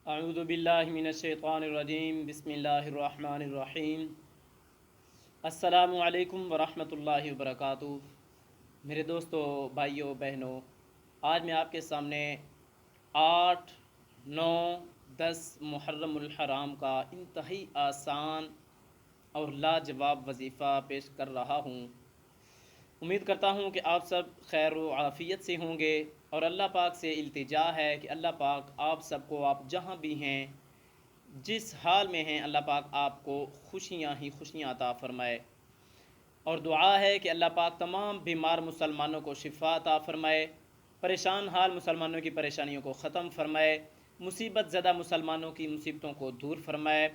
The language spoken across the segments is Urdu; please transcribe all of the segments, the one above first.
اعوذ باللہ من الشیطان الرجیم بسم اللہ الرحمن الرحیم السلام علیکم ورحمۃ اللہ وبرکاتہ۔ میرے دوستو، بھائیوں، بہنوں، آج میں آپ کے سامنے 8، 9، 10 محرم الحرام کا انتہائی آسان اور لاجواب وظیفہ پیش کر رہا ہوں۔ امید کرتا ہوں کہ آپ سب خیر و عافیت سے ہوں گے، اور اللہ پاک سے التجا ہے کہ اللہ پاک آپ سب کو، آپ جہاں بھی ہیں، جس حال میں ہیں، اللہ پاک آپ کو خوشیاں ہی خوشیاں عطا فرمائے۔ اور دعا ہے کہ اللہ پاک تمام بیمار مسلمانوں کو شفا عطا فرمائے، پریشان حال مسلمانوں کی پریشانیوں کو ختم فرمائے، مصیبت زدہ مسلمانوں کی مصیبتوں کو دور فرمائے،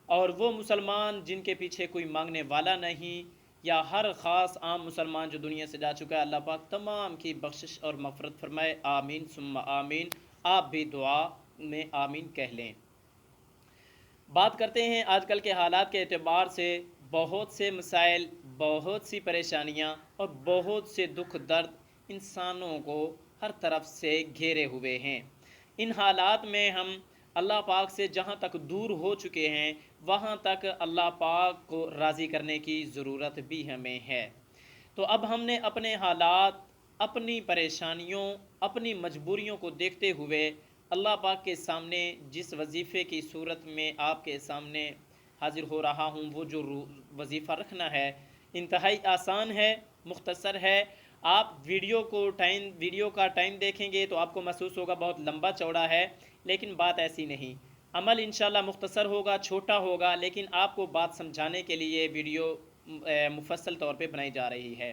اور وہ مسلمان جن کے پیچھے کوئی مانگنے والا نہیں، یا ہر خاص عام مسلمان جو دنیا سے جا چکا ہے، اللہ پاک تمام کی بخشش اور مغفرت فرمائے۔ آمین ثم آمین۔ آپ بھی دعا میں آمین کہہ لیں۔ بات کرتے ہیں آج کل کے حالات کے اعتبار سے، بہت سے مسائل، بہت سی پریشانیاں اور بہت سے دکھ درد انسانوں کو ہر طرف سے گھیرے ہوئے ہیں۔ ان حالات میں ہم اللہ پاک سے جہاں تک دور ہو چکے ہیں، وہاں تک اللہ پاک کو راضی کرنے کی ضرورت بھی ہمیں ہے۔ تو اب ہم نے اپنے حالات، اپنی پریشانیوں، اپنی مجبوریوں کو دیکھتے ہوئے اللہ پاک کے سامنے جس وظیفے کی صورت میں آپ کے سامنے حاضر ہو رہا ہوں، وہ جو وظیفہ رکھنا ہے انتہائی آسان ہے، مختصر ہے۔ آپ ویڈیو کا ٹائم دیکھیں گے تو آپ کو محسوس ہوگا بہت لمبا چوڑا ہے، لیکن بات ایسی نہیں۔ عمل انشاءاللہ مختصر ہوگا، چھوٹا ہوگا، لیکن آپ کو بات سمجھانے کے لیے ویڈیو مفصل طور پہ بنائی جا رہی ہے،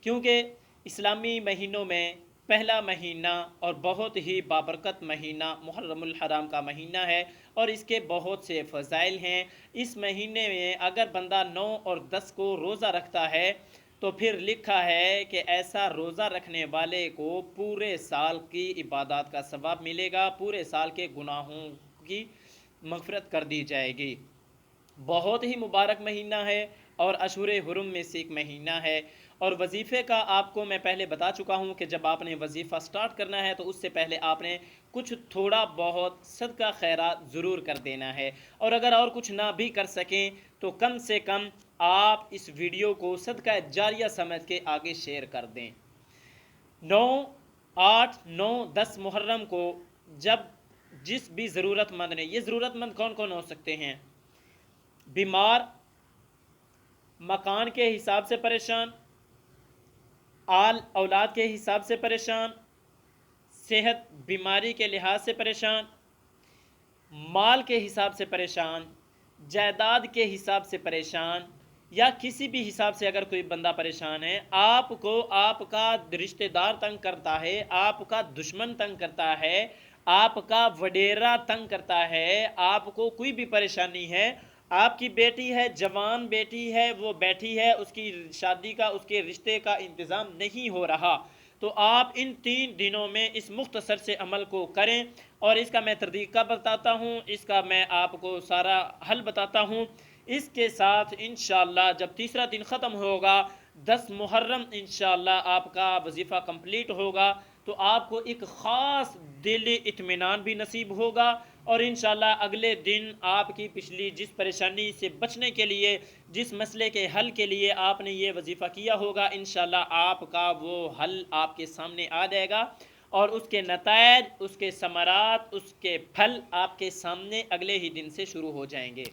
کیونکہ اسلامی مہینوں میں پہلا مہینہ اور بہت ہی بابرکت مہینہ محرم الحرام کا مہینہ ہے، اور اس کے بہت سے فضائل ہیں۔ اس مہینے میں اگر بندہ 9 اور 10 کو روزہ رکھتا ہے تو پھر لکھا ہے کہ ایسا روزہ رکھنے والے کو پورے سال کی عبادات کا ثواب ملے گا، پورے سال کے گناہوں کی مغفرت کر دی جائے گی۔ بہت ہی مبارک مہینہ ہے اور اشہر حرم میں سے ایک مہینہ ہے۔ اور وظیفے کا آپ کو میں پہلے بتا چکا ہوں کہ جب آپ نے وظیفہ سٹارٹ کرنا ہے تو اس سے پہلے آپ نے کچھ تھوڑا بہت صدقہ خیرات ضرور کر دینا ہے، اور اگر اور کچھ نہ بھی کر سکیں تو کم سے کم آپ اس ویڈیو کو صدقہ جاریہ سمجھ کے آگے شیئر کر دیں۔ 9، 8، 9، 10 محرم کو جب جس بھی ضرورت مند نے، یہ ضرورت مند کون کون ہو سکتے ہیں؟ بیمار، مکان کے حساب سے پریشان، آل اولاد کے حساب سے پریشان، صحت بیماری کے لحاظ سے پریشان، مال کے حساب سے پریشان، جائیداد کے حساب سے پریشان، یا کسی بھی حساب سے اگر کوئی بندہ پریشان ہے، آپ کو آپ کا رشتہ دار تنگ کرتا ہے، آپ کا دشمن تنگ کرتا ہے، آپ کا وڈیرا تنگ کرتا ہے، آپ کو کوئی بھی پریشانی ہے، آپ کی بیٹی ہے، جوان بیٹی ہے، وہ بیٹھی ہے، اس کی شادی کا، اس کے رشتے کا انتظام نہیں ہو رہا، تو آپ ان 3 دنوں میں اس مختصر سے عمل کو کریں، اور اس کا میں طریقہ بتاتا ہوں، اس کا میں آپ کو سارا حل بتاتا ہوں۔ اس کے ساتھ انشاءاللہ جب تیسرا دن ختم ہوگا، 10 محرم انشاءاللہ آپ کا وظیفہ کمپلیٹ ہوگا، تو آپ کو ایک خاص دلی اطمینان بھی نصیب ہوگا، اور انشاءاللہ اگلے دن آپ کی پچھلی جس پریشانی سے بچنے کے لیے، جس مسئلے کے حل کے لیے آپ نے یہ وظیفہ کیا ہوگا، انشاءاللہ آپ کا وہ حل آپ کے سامنے آ جائے گا، اور اس کے نتائج، اس کے ثمرات، اس کے پھل آپ کے سامنے اگلے ہی دن سے شروع ہو جائیں گے۔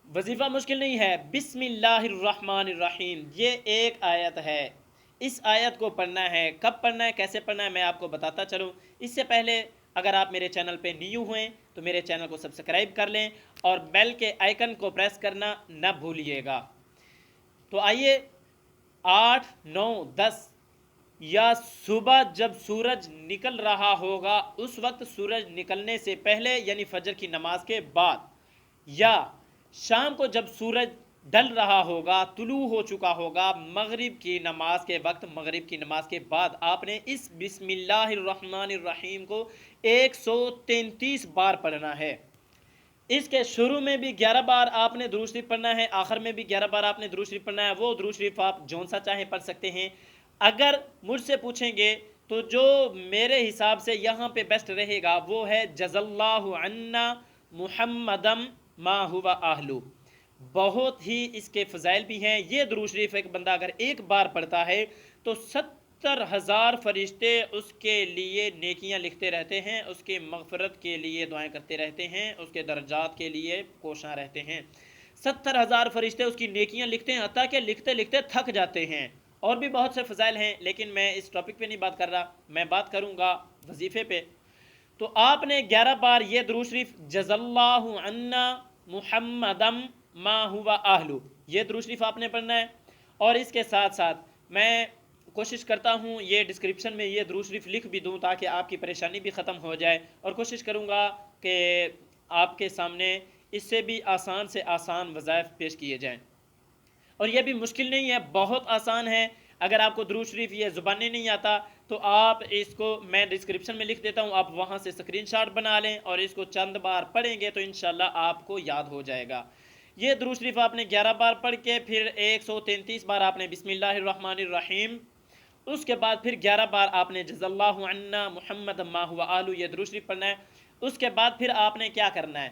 وظیفہ مشکل نہیں ہے۔ بسم اللہ الرحمن الرحیم، یہ ایک آیت ہے، اس آیت کو پڑھنا ہے۔ کب پڑھنا ہے، کیسے پڑھنا ہے، میں آپ کو بتاتا چلوں۔ اس سے پہلے اگر آپ میرے چینل پہ نیو ہوئیں تو میرے چینل کو سبسکرائب کر لیں، اور بیل کے آئیکن کو پریس کرنا نہ بھولیے گا۔ تو آئیے، 8، 9، 10 یا صبح جب سورج نکل رہا ہوگا، اس وقت سورج نکلنے سے پہلے یعنی فجر کی نماز کے بعد، یا شام کو جب سورج ڈل رہا ہوگا، طلوع ہو چکا ہوگا، مغرب کی نماز کے وقت، مغرب کی نماز کے بعد آپ نے اس بسم اللہ الرحمن الرحیم کو 133 بار پڑھنا ہے۔ اس کے شروع میں بھی 11 بار آپ نے درود شریف پڑھنا ہے، آخر میں بھی 11 بار آپ نے درود شریف پڑھنا ہے۔ وہ درود شریف آپ جون سا چاہیں پڑھ سکتے ہیں۔ اگر مجھ سے پوچھیں گے تو جو میرے حساب سے یہاں پہ بیسٹ رہے گا وہ ہے جزا اللہ عنا محمدم ما ہوا اہلو. بہت ہی اس کے فضائل بھی ہیں. یہ درود شریف ایک بندہ اگر ایک بار پڑھتا ہے تو 70,000 فرشتے اس کے لیے نیکیاں لکھتے رہتے ہیں، اس کے مغفرت کے لیے دعائیں کرتے رہتے ہیں، اس کے درجات کے لیے کوشاں رہتے ہیں. 70,000 فرشتے اس کی نیکیاں لکھتے ہیں، حتیٰ کہ لکھتے لکھتے تھک جاتے ہیں. اور بھی بہت سے فضائل ہیں، لیکن میں اس ٹاپک پہ نہیں بات کر رہا، میں بات کروں گا وظیفے پہ. تو آپ نے 11 بار یہ درود شریف جزا اللہ عنا محمدم ما ہوا اہلو، یہ درود شریف آپ نے پڑھنا ہے. اور اس کے ساتھ ساتھ میں کوشش کرتا ہوں یہ ڈسکرپشن میں یہ درود شریف لکھ بھی دوں تاکہ آپ کی پریشانی بھی ختم ہو جائے، اور کوشش کروں گا کہ آپ کے سامنے اس سے بھی آسان سے آسان وظائف پیش کیے جائیں. اور یہ بھی مشکل نہیں ہے، بہت آسان ہے. اگر آپ کو درود شریف یہ زبانی نہیں آتا تو آپ اس کو میں ڈسکرپشن میں لکھ دیتا ہوں، آپ وہاں سے اسکرین شاٹ بنا لیں اور اس کو چند بار پڑھیں گے تو انشاءاللہ آپ کو یاد ہو جائے گا. یہ درود شریف آپ نے 11 بار پڑھ کے پھر 133 بار آپ نے بسم اللہ الرحمن الرحیم، اس کے بعد پھر 11 بار آپ نے جزا اللہ عنا محمد ما ہوا اہلو یہ درود شریف پڑھنا ہے. اس کے بعد پھر آپ نے کیا کرنا ہے،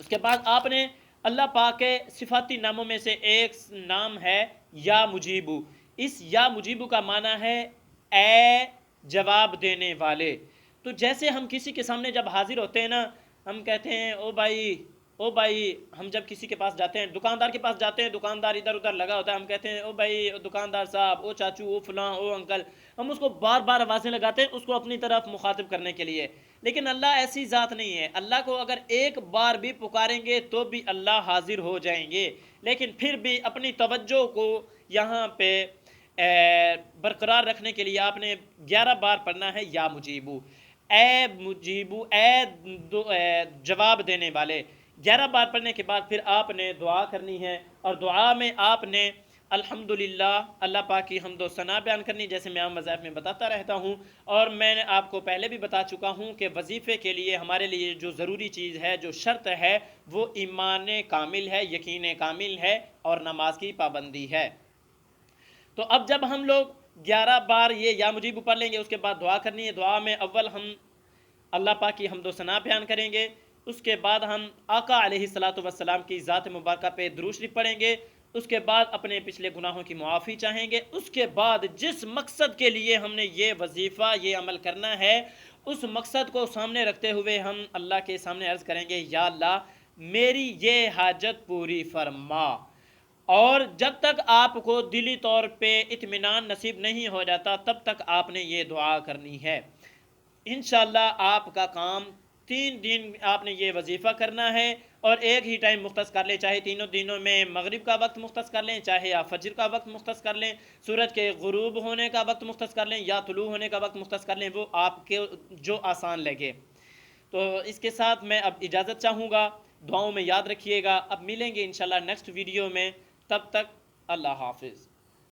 اس کے بعد آپ نے اللہ پاک کے صفاتی ناموں میں سے ایک نام ہے یا مجیبو. اس یا مجیبو کا معنی ہے اے جواب دینے والے. تو جیسے ہم کسی کے سامنے جب حاضر ہوتے ہیں نا، ہم کہتے ہیں او بھائی، ہم جب کسی کے پاس جاتے ہیں، دکاندار کے پاس جاتے ہیں، دکاندار ادھر ادھر لگا ہوتا ہے، ہم کہتے ہیں او بھائی، او دکاندار صاحب، او چاچو، او فلاں، او انکل. ہم اس کو بار بار آوازیں لگاتے ہیں اس کو اپنی طرف مخاطب کرنے کے لیے. لیکن اللہ ایسی ذات نہیں ہے. اللہ کو اگر ایک بار بھی پکاریں گے تو بھی اللہ حاضر ہو جائیں گے. لیکن پھر بھی اپنی توجہ کو یہاں پہ برقرار رکھنے کے لیے آپ نے 11 بار پڑھنا ہے یا مجیبو، اے مجیبو، اے جواب دینے والے. 11 بار پڑھنے کے بعد پھر آپ نے دعا کرنی ہے، اور دعا میں آپ نے الحمدللہ اللہ پاک کی حمد و ثنا بیان کرنی، جیسے میں عام وظائف میں بتاتا رہتا ہوں. اور میں نے آپ کو پہلے بھی بتا چکا ہوں کہ وظیفے کے لیے ہمارے لیے جو ضروری چیز ہے، جو شرط ہے، وہ ایمان کامل ہے، یقین کامل ہے، اور نماز کی پابندی ہے. تو اب جب ہم لوگ 11 بار یہ یا مجیب پڑھ لیں گے، اس کے بعد دعا کرنی ہے. دعا میں اول ہم اللہ پاک کی حمد و ثنا بیان کریں گے، اس کے بعد ہم آقا علیہ الصلاۃ والسلام کی ذات مبارکہ پہ درود شریف پڑھیں گے، اس کے بعد اپنے پچھلے گناہوں کی معافی چاہیں گے. اس کے بعد جس مقصد کے لیے ہم نے یہ وظیفہ یہ عمل کرنا ہے، اس مقصد کو سامنے رکھتے ہوئے ہم اللہ کے سامنے عرض کریں گے یا اللہ میری یہ حاجت پوری فرما. اور جب تک آپ کو دلی طور پہ اطمینان نصیب نہیں ہو جاتا تب تک آپ نے یہ دعا کرنی ہے. انشاءاللہ آپ کا کام 3 دن آپ نے یہ وظیفہ کرنا ہے، اور ایک ہی ٹائم مختص کر لیں، چاہے تینوں دنوں میں مغرب کا وقت مختص کر لیں، چاہے آپ فجر کا وقت مختص کر لیں، سورج کے غروب ہونے کا وقت مختص کر لیں، یا طلوع ہونے کا وقت مختص کر لیں، وہ آپ کے جو آسان لگے. تو اس کے ساتھ میں اب اجازت چاہوں گا، دعاؤں میں یاد رکھیے گا. اب ملیں گے انشاءاللہ نیکسٹ ویڈیو میں، تب تک اللہ حافظ.